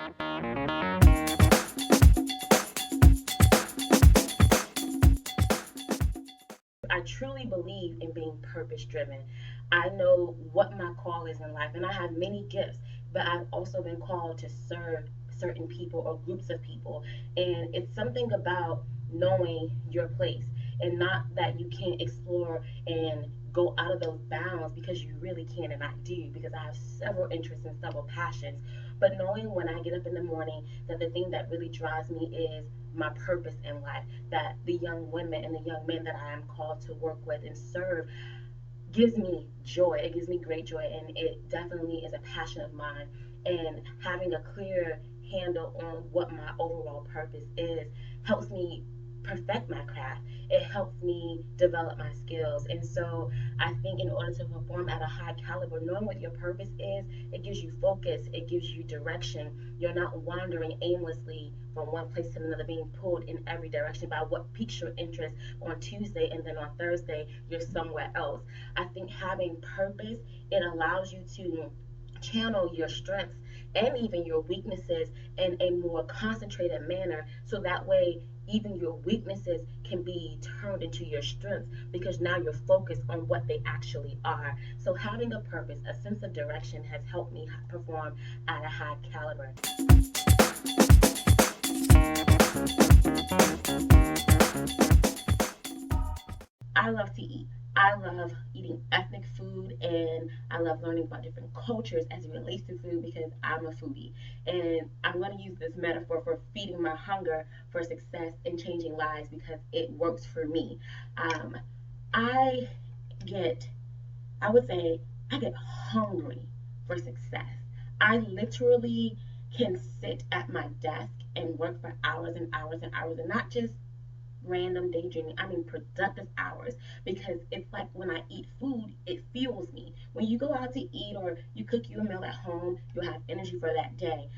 I truly believe in being purpose driven. I know what my call is in life, and I have many gifts, but I've also been called to serve certain people or groups of people. And it's something about knowing your place, and not that you can't explore and go out of those bounds, because you really can, and I do, because I have several interests and several passions. But knowing when I get up in the morning that the thing that really drives me is my purpose in life, that the young women and the young men that I am called to work with and serve gives me joy. It gives me great joy, and it definitely is a passion of mine. And having a clear handle on what my overall purpose is helps me perfect my craft. It helps me develop my skills. And so I think in order to perform at a high caliber, knowing what your purpose is, it gives you focus, it gives you direction. You're not wandering aimlessly from one place to another, being pulled in every direction by what piques your interest on Tuesday, and then on Thursday you're somewhere else. I think having purpose, it allows you to channel your strengths and even your weaknesses in a more concentrated manner, so that way even your weaknesses can be turned into your strengths, because now you're focused on what they actually are. So having a purpose, a sense of direction, has helped me perform at a high caliber. I love to eat. I love eating ethnic food, and I love learning about different cultures as it relates to food, because I'm a foodie. And I'm going to use this metaphor for feeding my hunger for success and changing lives, because it works for me. Um, I get, I would say, I get hungry for success. I literally can sit at my desk and work for hours and hours and hours, and not just random daydreaming. I mean productive hours, because it's like when I eat food, it fuels me. When you go out to eat or you cook you a meal at home, you'll have energy for that day.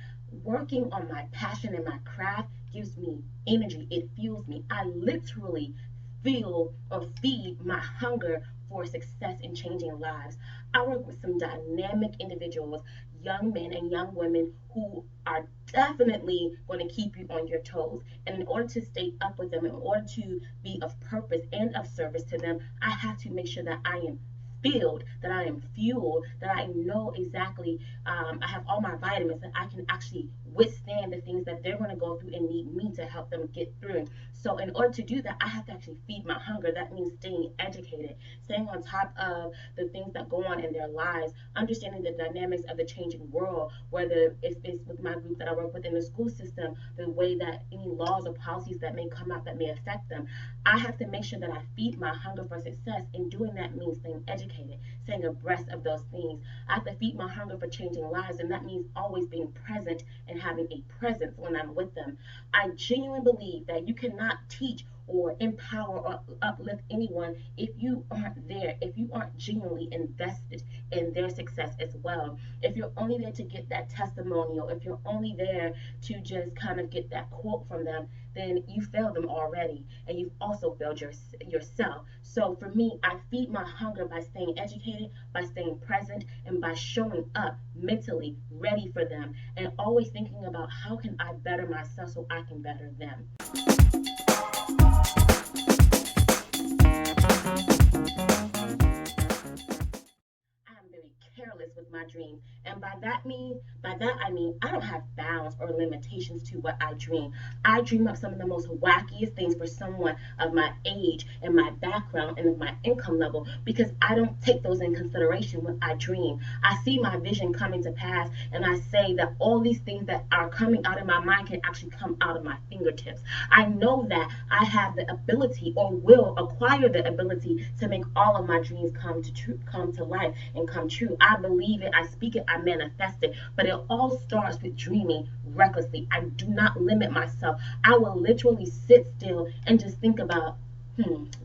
Working on my passion and my craft gives me energy. It fuels me. I literally feel or feed my hunger for success in changing lives. I work with some dynamic individuals, young men and young women, who are definitely going to keep you on your toes. And in order to stay up with them, in order to be of purpose and of service to them, I have to make sure that I am filled, that I am fueled, that I know exactly, I have all my vitamins, that I can actually withstand the things that they're going to go through and need me to help them get through. So in order to do that, I have to actually feed my hunger. That means staying educated, staying on top of the things that go on in their lives, understanding the dynamics of the changing world, whether it's with my group that I work with in the school system, the way that any laws or policies that may come out that may affect them. I have to make sure that I feed my hunger for success, and doing that means staying educated, staying abreast of those things. I have to feed my hunger for changing lives, and that means always being present and having a presence when I'm with them. I genuinely believe that you cannot teach or empower or uplift anyone if you aren't there, if you aren't genuinely invested in their success as well. If you're only there to get that testimonial, if you're only there to just kind of get that quote from them, then you failed them already, and you've also failed yourself. So for me, I feed my hunger by staying educated, by staying present, and by showing up mentally ready for them, and always thinking about how can I better myself so I can better them. I'm very careless with my dreams, and by that I mean I don't have bounds or limitations to what I dream. I dream up some of the most wackiest things for someone of my age and my background and of my income level, because I don't take those in consideration when I dream. I see my vision coming to pass, and I say that all these things that are coming out of my mind can actually come out of my fingertips. I know that I have the ability, or will acquire the ability, to make all of my dreams come to life and come true. I believe it, I speak it, I manifest it. But it all starts with dreaming recklessly. I do not limit myself. I will literally sit still and just think about,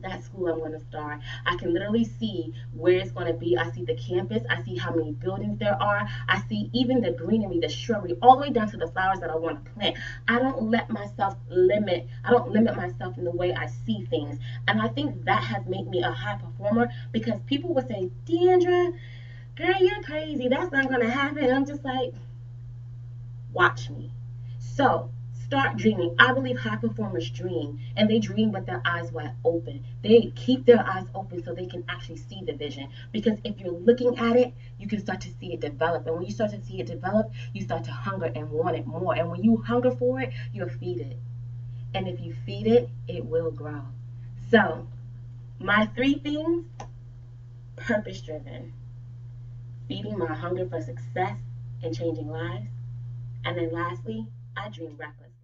that school I'm going to start. I can literally see where it's going to be. I see the campus. I see how many buildings there are. I see even the greenery, the shrubbery, all the way down to the flowers that I want to plant. I don't limit myself in the way I see things. And I think that has made me a high performer, because people would say, Deandra, girl, you're crazy. That's not going to happen. I'm just like, Watch me. So start dreaming. I believe high performers dream, and they dream with their eyes wide open. They keep their eyes open so they can actually see the vision. Because if you're looking at it, you can start to see it develop. And when you start to see it develop, you start to hunger and want it more. And when you hunger for it, you'll feed it. And if you feed it, it will grow. So, my 3 things: purpose driven, feeding my hunger for success and changing lives. And then lastly, I dream reckless.